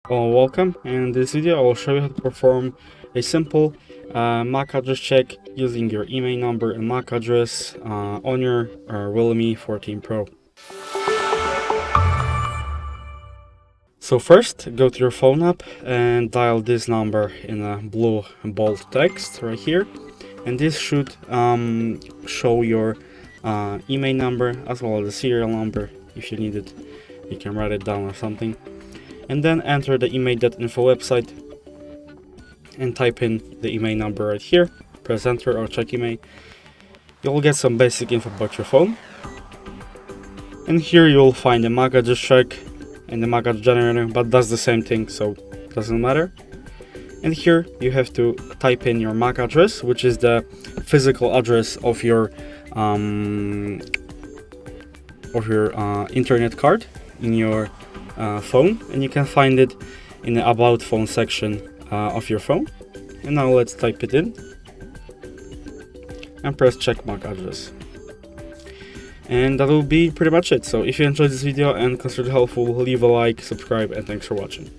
Well, welcome. In this video I will show you how to perform a simple MAC address check using your IMEI number and MAC address on your REALME 14 Pro. So first, go to your phone app and dial this number in a blue bold text right here, and this should show your IMEI number as well as the serial number. If you need it, you can write it down or something, and then enter the IMEI.info website and type in the IMEI number right here. Press enter or check IMEI. You'll get some basic info about your phone, and here you'll find the MAC address check and the MAC address generator, but does the same thing, so it doesn't matter. And here you have to type in your MAC address, which is the physical address of your internet card in your phone, and you can find it in the about phone section of your phone. And now let's type it in and press check MAC address. And that will be pretty much it. So if you enjoyed this video and considered it helpful, leave a like, subscribe, and thanks for watching.